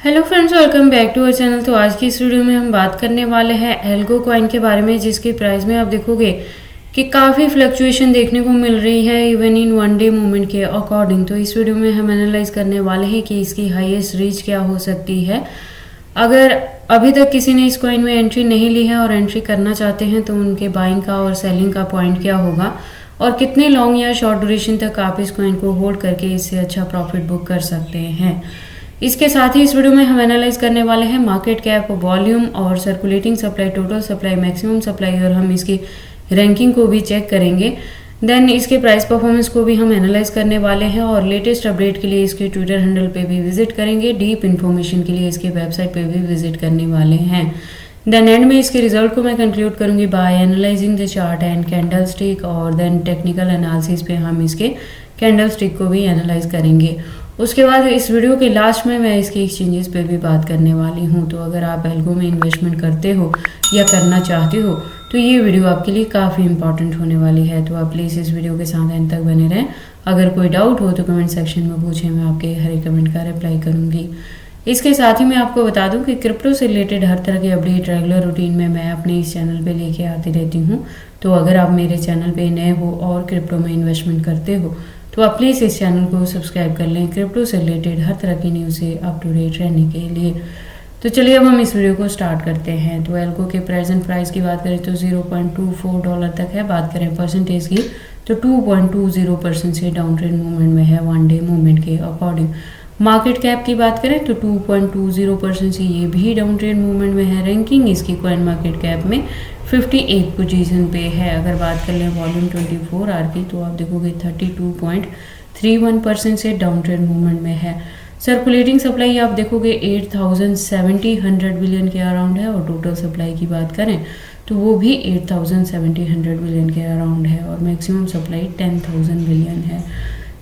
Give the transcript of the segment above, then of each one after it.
Hello friends, welcome back to our channel. तो आज की इस वीडियो में हम बात करने वाले हैं एल्गो कॉइन के बारे में, जिसके प्राइस में आप देखोगे कि काफ़ी फ्लक्चुएशन देखने को मिल रही है even in one day movement के अकॉर्डिंग। तो इस वीडियो में हम एनालाइज करने वाले हैं कि इसकी हाईएस्ट रीच क्या हो सकती है। अगर अभी तक किसी ने इस कॉइन में एंट्री नहीं ली है और एंट्री करना चाहते हैं तो उनके बाइंग का और सेलिंग का पॉइंट क्या होगा और कितने लॉन्ग या शॉर्ट ड्यूरेशन तक आप इस कॉइन को होल्ड करके इससे अच्छा प्रॉफिट बुक कर सकते हैं। इसके साथ ही इस वीडियो में हम एनालाइज करने वाले हैं मार्केट कैप, वॉल्यूम और circulating supply, total supply, maximum supply और हम इसकी रैंकिंग को भी चेक करेंगे। देन इसके प्राइस परफॉर्मेंस को भी हम एनालाइज करने वाले हैं और लेटेस्ट अपडेट के लिए इसके ट्विटर हैंडल पे भी विजिट करेंगे। डीप इन्फॉर्मेशन के लिए इसके वेबसाइट पे भी विजिट करने वाले हैं। देन एंड में इसके रिजल्ट को मैं कंक्लूड करूंगी by analysing the chart and candlestick और देन टेक्निकल एनालिसिस पे हम इसके कैंडल स्टिक को भी एनालाइज करेंगे। उसके बाद इस वीडियो के लास्ट में मैं इसके एक्सचेंजेस पे भी बात करने वाली हूँ। तो अगर आप एल्गो में इन्वेस्टमेंट करते हो या करना चाहते हो तो ये वीडियो आपके लिए काफ़ी इंपॉर्टेंट होने वाली है। तो आप प्लीज़ इस वीडियो के साथ एंड तक बने रहें। अगर कोई डाउट हो तो कमेंट सेक्शन में पूछें, मैं आपके हर एक कमेंट का रिप्लाई करूँगी। इसके साथ ही मैं आपको बता दूं कि क्रिप्टो से रिलेटेड हर तरह के अपडेट रेगुलर रूटीन में मैं अपने इस चैनल पे लेके आती रहती हूँ। तो अगर आप मेरे चैनल पे नए हो और क्रिप्टो में इन्वेस्टमेंट करते हो तो आप प्लीज़ इस चैनल को सब्सक्राइब कर लें क्रिप्टो से रिलेटेड हर तरह की न्यूज़ से अप टू डेट रहने के लिए। तो चलिए अब हम इस वीडियो को स्टार्ट करते हैं। तो एल्गो के प्रेजेंट प्राइस की बात करें तो $0.24 तक है। बात करें परसेंटेज की तो 2.20% से डाउन ट्रेंड मूवमेंट में है वन डे मूवमेंट के अकॉर्डिंग। मार्केट कैप की बात करें तो 2.20% से ये भी डाउन ट्रेंड मूवमेंट में है। रैंकिंग इसकी कॉइन मार्केट कैप में 58 पोजीशन पे है। अगर बात कर लें वॉल्यूम 24 आवर की तो आप देखोगे 32.31% से डाउन ट्रेंड मूवमेंट में है। सर्कुलेटिंग सप्लाई आप देखोगे 8,700 बिलियन के अराउंड है और टोटल सप्लाई की बात करें तो वो भी 8,700 बिलियन के अराउंड है और मैक्सिमम सप्लाई 10,000 बिलियन है।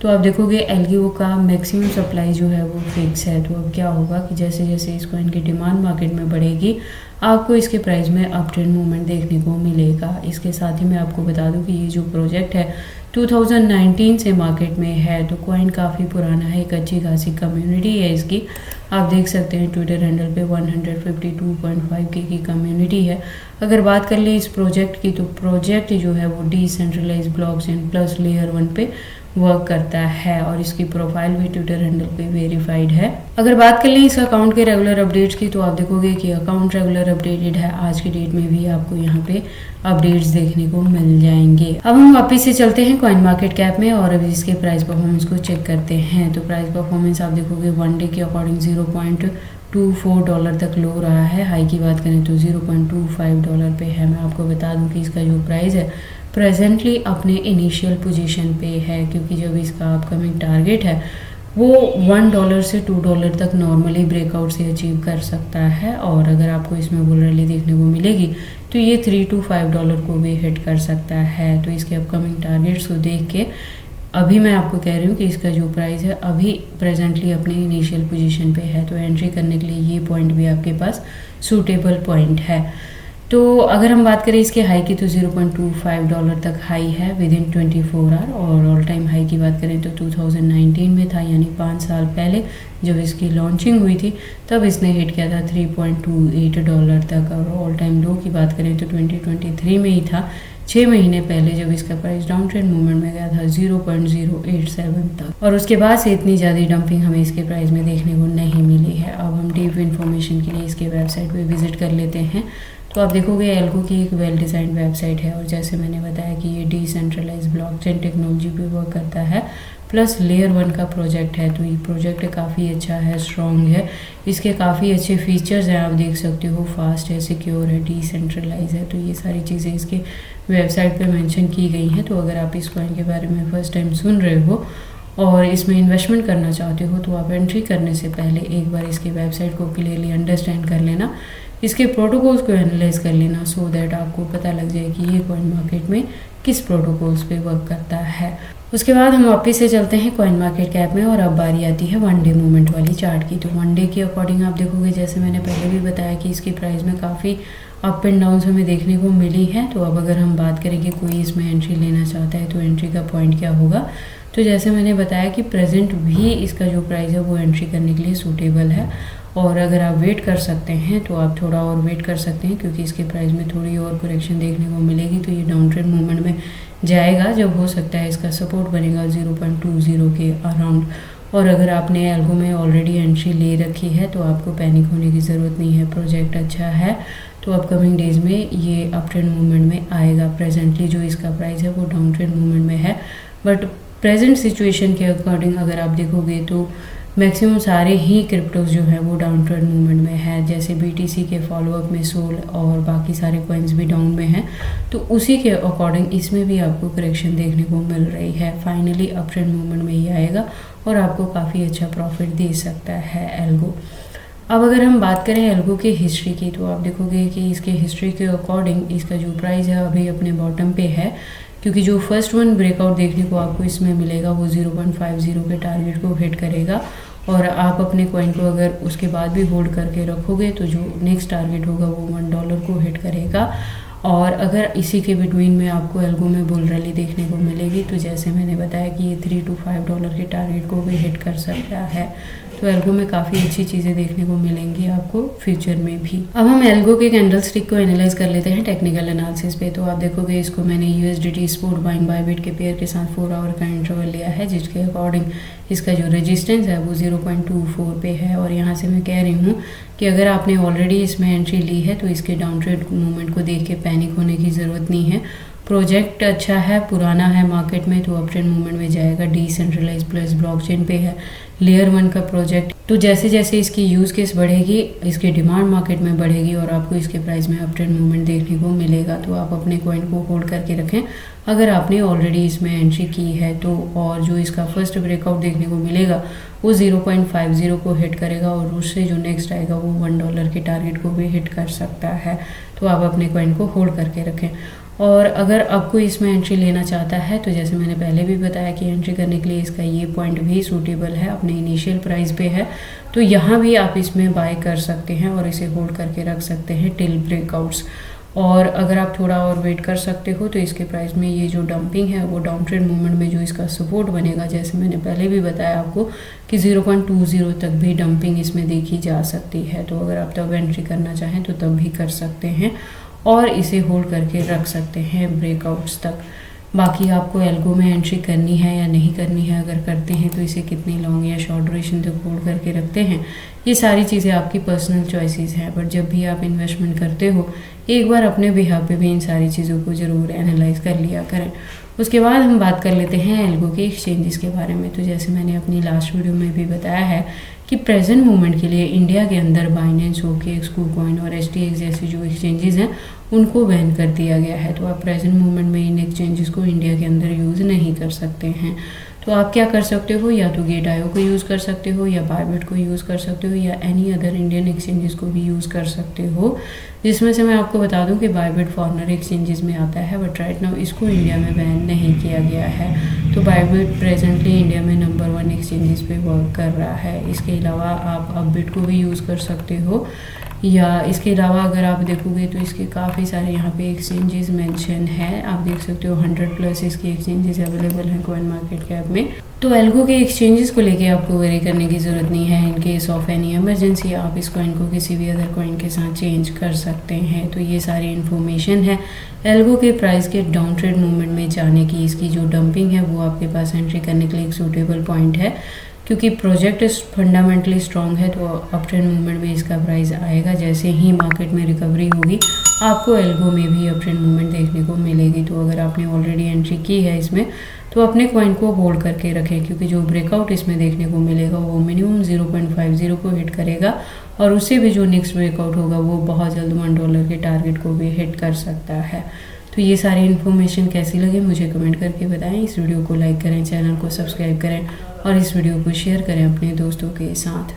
तो आप देखोगे एल्गो का मैक्सिमम सप्लाई जो है वो फिक्स है। तो अब क्या होगा कि जैसे जैसे इस कॉइन की डिमांड मार्केट में बढ़ेगी आपको इसके प्राइस में अप ट्रेंड मूवमेंट देखने को मिलेगा। इसके साथ ही मैं आपको बता दूं कि ये जो प्रोजेक्ट है 2019 से मार्केट में है। तो कॉइन काफ़ी पुराना है, एक अच्छी खासी कम्युनिटी है इसकी। आप देख सकते हैं ट्विटर हैंडल पे 152.5K की कम्युनिटी है। अगर बात कर ले इस प्रोजेक्ट की तो प्रोजेक्ट जो है वो डिसेंट्रलाइज ब्लॉकचेन प्लस लेयर 1 पे वर्क करता है और इसकी प्रोफाइल भी ट्विटर हैंडल पे वेरीफाइड है। अगर बात कर लें इस अकाउंट के रेगुलर अपडेट्स की तो आप देखोगे कि अकाउंट रेगुलर अपडेटेड है। आज की डेट में भी आपको यहाँ पे अपडेट्स देखने को मिल जाएंगे। अब हम वापस से चलते हैं कॉइन मार्केट कैप में और अभी इसके प्राइस परफॉर्मेंस को चेक करते हैं। तो प्राइस परफॉर्मेंस आप देखोगे वन डे के अकॉर्डिंग $0.24 तक लो रहा है। हाई की बात करें तो $0.25 पे है। मैं आपको बता दूं कि इसका जो प्राइस है प्रेजेंटली अपने इनिशियल पोजीशन पे है, क्योंकि जब इसका अपकमिंग टारगेट है वो $1 से $2 तक नॉर्मली ब्रेकआउट से अचीव कर सकता है और अगर आपको इसमें बुल रैली देखने को मिलेगी तो ये $3 to $5 को भी हिट कर सकता है। तो इसके अपकमिंग टारगेट्स को देख के अभी मैं आपको कह रही हूँ कि इसका जो प्राइस है अभी प्रेजेंटली अपने इनिशियल पोजीशन पे है। तो एंट्री करने के लिए ये पॉइंट भी आपके पास सूटेबल पॉइंट है। तो अगर हम बात करें इसके हाई की तो $0.25 तक हाई है विद इन 24 आवर और ऑल टाइम हाई की बात करें तो 2019 में था, यानी 5 साल पहले जब इसकी लॉन्चिंग हुई थी तब इसने हिट किया था $3.28 तक। और ऑल टाइम लो की बात करें तो 2023 में ही था, 6 महीने पहले जब इसका प्राइस डाउन ट्रेंड मूवमेंट में गया था 0.087 तक और उसके बाद से इतनी ज़्यादा डंपिंग हमें इसके प्राइस में देखने को नहीं मिली है। अब हम डीप इन्फॉर्मेशन के लिए इसके वेबसाइट पे विजिट कर लेते हैं। तो आप देखोगे एल्गो की एक वेल डिज़ाइन वेबसाइट है और जैसे मैंने बताया कि ये डिसेंट्रलाइज ब्लॉकचेन टेक्नोलॉजी पे वर्क करता है प्लस लेयर 1 का प्रोजेक्ट है। तो ये प्रोजेक्ट काफ़ी अच्छा है, स्ट्रॉन्ग है, इसके काफ़ी अच्छे फीचर्स हैं। आप देख सकते हो फास्ट है, सिक्योर है, डिसेंट्रलाइज है। तो ये सारी चीज़ें इसके वेबसाइट पे मेंशन की गई हैं। तो अगर आप इस कॉइन के बारे में फर्स्ट टाइम सुन रहे हो और इसमें इन्वेस्टमेंट करना चाहते हो तो आप एंट्री करने से पहले एक बार इसकी वेबसाइट को क्लियरली अंडरस्टैंड कर लेना, इसके प्रोटोकॉल्स को एनालाइज कर लेना सो दैट आपको पता लग जाए कि ये कॉइन मार्केट में किस प्रोटोकॉल्स पे वर्क करता है। उसके बाद हम वापस से चलते हैं कॉइन मार्केट कैप में और अब बारी आती है वन डे मूवमेंट वाली चार्ट की। तो वन डे के अकॉर्डिंग आप देखोगे जैसे मैंने पहले भी बताया कि इसकी प्राइस में काफ़ी अप एंड डाउन हमें देखने को मिली है। तो अब अगर हम बात करें कि कोई इसमें एंट्री लेना चाहता है तो एंट्री का पॉइंट क्या होगा, तो जैसे मैंने बताया कि प्रेजेंट भी इसका जो प्राइस है वो एंट्री करने के लिए सूटेबल है और अगर आप वेट कर सकते हैं तो आप थोड़ा और वेट कर सकते हैं, क्योंकि इसके प्राइस में थोड़ी और करेक्शन देखने को मिलेगी। तो ये डाउन ट्रेंड मूवमेंट में जाएगा जब हो सकता है इसका सपोर्ट बनेगा 0.20 के अराउंड। और अगर आपने एल्गो में ऑलरेडी एंट्री ले रखी है तो आपको पैनिक होने की ज़रूरत नहीं है। प्रोजेक्ट अच्छा है तो अपकमिंग डेज में ये अप ट्रेंड मूवमेंट में आएगा। प्रेजेंटली जो इसका प्राइस है वो डाउन ट्रेंड मूवमेंट में है, बट प्रेजेंट सिचुएशन के अकॉर्डिंग अगर आप देखोगे तो मैक्सिमम सारे ही क्रिप्टोज जो है वो डाउन ट्रेंड मूवमेंट में है। जैसे BTC के फॉलोअप में सोल और बाकी सारे कॉइन्स भी डाउन में हैं, तो उसी के अकॉर्डिंग इसमें भी आपको करेक्शन देखने को मिल रही है। फाइनली अप ट्रेंड मूवमेंट में ही आएगा और आपको काफ़ी अच्छा प्रॉफिट दे सकता है एल्गो। अब अगर हम बात करें एल्गो की हिस्ट्री की, तो आप देखोगे कि इसके हिस्ट्री के अकॉर्डिंग इसका जो प्राइस है अभी अपने बॉटम पे है, क्योंकि जो फर्स्ट वन ब्रेकआउट देखने को आपको इसमें मिलेगा वो 0.50 के टारगेट को हिट करेगा। और आप अपने कॉइन को अगर उसके बाद भी होल्ड करके रखोगे तो जो नेक्स्ट टारगेट होगा वो $1 को हिट करेगा। और अगर इसी के बिटवीन में आपको एल्गो में बुल रैली देखने को मिलेगी, तो जैसे मैंने बताया कि ये $3 to $5 के टारगेट को भी हिट कर सकता है। तो एल्गो में काफ़ी अच्छी चीज़ें देखने को मिलेंगी आपको फ्यूचर में भी। अब हम एल्गो के कैंडल स्टिक को एनालाइज कर लेते हैं टेक्निकल एनालिसिस पे। तो आप देखोगे इसको मैंने USDT स्पोर्ट बाइंग बायबिट के पेयर के साथ 4 आवर का इंटरवल लिया है, जिसके अकॉर्डिंग इसका जो रेजिस्टेंस है वो 0.24 पे है। और यहाँ से मैं कह रही हूँ कि अगर आपने ऑलरेडी इसमें एंट्री ली है तो इसके डाउन ट्रेंड मूवमेंट को देख के पैनिक होने की ज़रूरत नहीं है। प्रोजेक्ट अच्छा है, पुराना है मार्केट में, तो अप ट्रेंड मूवमेंट में जाएगा। डिसेंट्रलाइज प्लस ब्लॉकचेन पे है, लेयर 1 का प्रोजेक्ट। तो जैसे जैसे इसकी यूज़ केस बढ़ेगी, इसकी डिमांड मार्केट में बढ़ेगी और आपको इसके प्राइस में अप ट्रेंड मूवमेंट देखने को मिलेगा। तो आप अपने कॉइन को होल्ड करके रखें अगर आपने ऑलरेडी इसमें एंट्री की है तो। और जो इसका फर्स्ट ब्रेकआउट देखने को मिलेगा वो 0.50 को हिट करेगा और उससे जो नेक्स्ट आएगा वो $1 के टारगेट को भी हिट कर सकता है। तो आप अपने कॉइन को होल्ड करके रखें। और अगर आपको इसमें एंट्री लेना चाहता है तो जैसे मैंने पहले भी बताया कि एंट्री करने के लिए इसका ये पॉइंट भी सूटेबल है, अपने इनिशियल प्राइस पे है, तो यहाँ भी आप इसमें बाय कर सकते हैं और इसे होल्ड करके रख सकते हैं टिल ब्रेकआउट्स। और अगर आप थोड़ा और वेट कर सकते हो तो इसके प्राइस में ये जो डंपिंग है वो डाउन ट्रेंड मूवमेंट में जो इसका सपोर्ट बनेगा, जैसे मैंने पहले भी बताया आपको कि 0.20 तक भी डंपिंग इसमें देखी जा सकती है। तो अगर आप तब एंट्री करना चाहें तो तब भी कर सकते हैं और इसे होल्ड करके रख सकते हैं ब्रेकआउट्स तक। बाकी आपको एल्गो में एंट्री करनी है या नहीं करनी है, अगर करते हैं तो इसे कितनी लॉन्ग या शॉर्ट ड्यूरेशन तक होल्ड करके रखते हैं, ये सारी चीज़ें आपकी पर्सनल चॉइसेस हैं। बट जब भी आप इन्वेस्टमेंट करते हो एक बार अपने बिहाफ पे भी इन सारी चीज़ों को ज़रूर एनालाइज कर लिया करें। उसके बाद हम बात कर लेते हैं एल्गो के एक्सचेंजेस के बारे में। तो जैसे मैंने अपनी लास्ट वीडियो में भी बताया है कि प्रेजेंट मूवमेंट के लिए इंडिया के अंदर बाइनेंस, OKX, KuCoin और STX जैसे जो एक्सचेंजेस हैं उनको बैन कर दिया गया है। तो आप प्रेजेंट मूवमेंट में इन एक्सचेंजेस को इंडिया के अंदर यूज़ नहीं कर सकते हैं। तो आप क्या कर सकते हो, या तो Gate.io को यूज़ कर सकते हो, या बायबिट को यूज़ कर सकते हो, या एनी अदर इंडियन एक्सचेंजेस को भी यूज़ कर सकते हो। जिसमें से मैं आपको बता दूं कि बायबिट फॉरेनर एक्सचेंजेस में आता है, बट राइट नाउ इसको इंडिया में बैन नहीं किया गया है। तो बायबिट प्रेजेंटली इंडिया में नंबर 1 एक्सचेंजेस पे वर्क कर रहा है। इसके अलावा आप अपबिट को भी यूज़ कर सकते हो, या इसके अलावा अगर आप देखोगे तो इसके काफ़ी सारे यहाँ पे एक्सचेंजेस मेंशन है। आप देख सकते हो 100+ इसके एक्सचेंजेस अवेलेबल हैं कॉइन मार्केट कैप में। तो एल्गो के एक्सचेंजेस को लेके आपको वरी करने की ज़रूरत नहीं है। In case of any emergency आप इस कॉइन को किसी भी अदर कॉइन के साथ चेंज कर सकते हैं। तो ये सारी इन्फॉर्मेशन है एल्गो के प्राइस के डाउन ट्रेंड मूवमेंट में जाने की। इसकी जो डंपिंग है वो आपके पास एंट्री करने के लिए एक सूटेबल पॉइंट है, क्योंकि प्रोजेक्ट फंडामेंटली स्ट्रॉन्ग है। तो अप ट्रेंड मूवमेंट में इसका प्राइस आएगा। जैसे ही मार्केट में रिकवरी होगी आपको एल्गो में भी अप ट्रेंड मूवमेंट देखने को मिलेगी। तो अगर आपने ऑलरेडी एंट्री की है इसमें तो अपने कॉइन को होल्ड करके रखें, क्योंकि जो ब्रेकआउट इसमें देखने को मिलेगा वो मिनिमम 0.50 को हिट करेगा और उससे भी जो नेक्स्ट ब्रेकआउट होगा वो बहुत जल्द $1 के टारगेट को भी हिट कर सकता है। तो ये सारी इन्फॉर्मेशन कैसी लगी मुझे कमेंट करके बताएं। इस वीडियो को लाइक करें, चैनल को सब्सक्राइब करें और इस वीडियो को शेयर करें अपने दोस्तों के साथ।